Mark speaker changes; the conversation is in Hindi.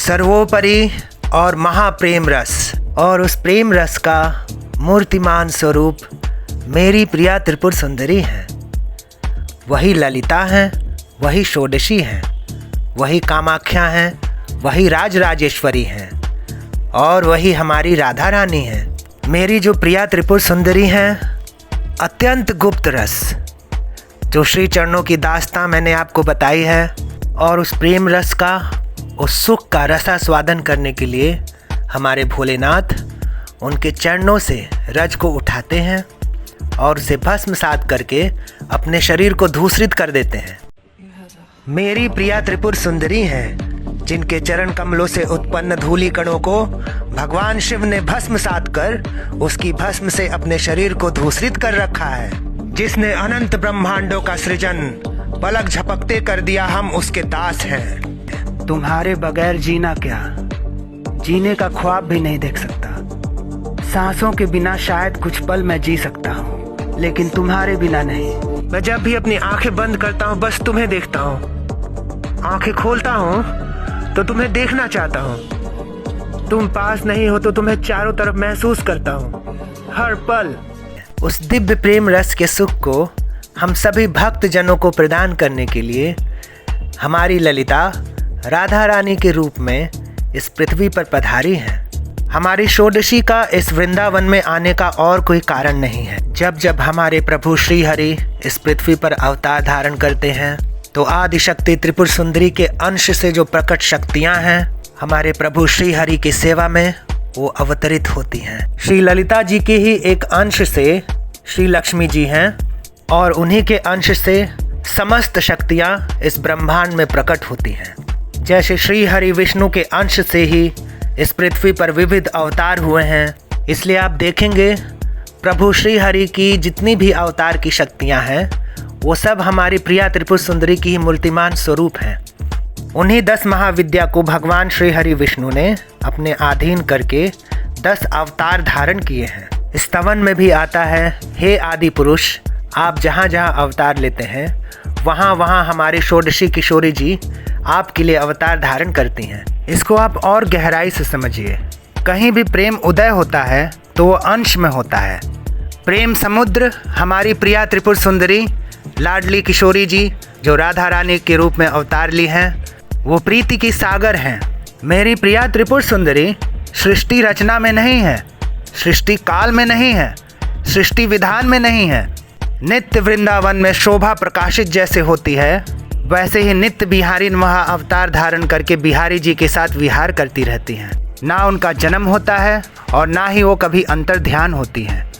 Speaker 1: सर्वोपरि और महाप्रेम रस, और उस प्रेम रस का मूर्तिमान स्वरूप मेरी प्रिया त्रिपुर सुंदरी हैं। वही ललिता हैं, वही षोडशी हैं, वही कामाख्या हैं, वही राजराजेश्वरी हैं और वही हमारी राधा रानी हैं। मेरी जो प्रिया त्रिपुर सुंदरी हैं, अत्यंत गुप्त रस, जो श्री चरणों की दास्तां मैंने आपको बताई है, और उस प्रेम रस का, उस सुख का रसास्वादन करने के लिए हमारे भोलेनाथ उनके चरणों से रज को उठाते हैं और उसे भस्मसात करके अपने शरीर को धूसरित कर देते हैं। मेरी प्रिया त्रिपुर सुंदरी हैं, जिनके चरण कमलों से उत्पन्न धूलि कणों को भगवान शिव ने भस्मसात कर उसकी भस्म से अपने शरीर को धूसरित कर रखा है। जिसने अनंत ब्रह्मांडों का सृजन पलक झपकते कर दिया, हम उसके दास हैं। तुम्हारे बगैर जीना क्या, जीने का ख्वाब भी नहीं देख सकता। सांसों के बिना शायद कुछ पल मैं जी सकता हूँ, लेकिन तुम्हारे बिना नहीं। मैं जब भी अपनी आंखें बंद करता हूँ बस तुम्हें देखता हूँ, आंखें खोलता हूँ तो तुम्हें देखना चाहता हूँ। तुम पास नहीं हो तो तुम्हें चारों तरफ महसूस करता हूँ हर पल। उस दिव्य प्रेम रस के सुख को हम सभी भक्त जनों को प्रदान करने के लिए हमारी ललिता राधा रानी के रूप में इस पृथ्वी पर पधारी हैं। हमारी षोडशी का इस वृंदावन में आने का और कोई कारण नहीं है। जब जब हमारे प्रभु श्री हरि इस पृथ्वी पर अवतार धारण करते हैं तो आदि शक्ति त्रिपुर सुंदरी के अंश से जो प्रकट शक्तियां हैं हमारे प्रभु श्री हरि की सेवा में वो अवतरित होती हैं। श्री ललिता जी के ही एक अंश से श्री लक्ष्मी जी हैं और उन्हीं के अंश से समस्त शक्तियां इस ब्रह्मांड में प्रकट होती हैं। जैसे श्री हरि विष्णु के अंश से ही इस पृथ्वी पर विविध अवतार हुए हैं, इसलिए आप देखेंगे प्रभु श्री हरि की जितनी भी अवतार की शक्तियां हैं वो सब हमारी प्रिया त्रिपुर सुंदरी की ही मूर्तिमान स्वरूप हैं। उन्हीं 10 महाविद्या को भगवान श्री हरि विष्णु ने अपने अधीन करके 10 अवतार धारण किए हैं। स्तवन में भी आता है, हे आदि पुरुष, आप जहाँ जहाँ अवतार लेते हैं वहाँ वहाँ हमारी षोडशी किशोरी जी आपके लिए अवतार धारण करती हैं। इसको आप और गहराई से समझिए। कहीं भी प्रेम उदय होता है तो वो अंश में होता है। प्रेम समुद्र हमारी प्रिया त्रिपुर सुंदरी लाडली किशोरी जी जो राधा रानी के रूप में अवतार ली हैं, वो प्रीति की सागर हैं। मेरी प्रिया त्रिपुर सुंदरी सृष्टि रचना में नहीं है, सृष्टि काल में नहीं है, सृष्टि विधान में नहीं है। नित्य वृंदावन में शोभा प्रकाशित जैसे होती है, वैसे ही नित्य बिहारी वहाँ अवतार धारण करके बिहारी जी के साथ विहार करती रहती हैं। ना उनका जन्म होता है और ना ही वो कभी अंतर ध्यान होती हैं।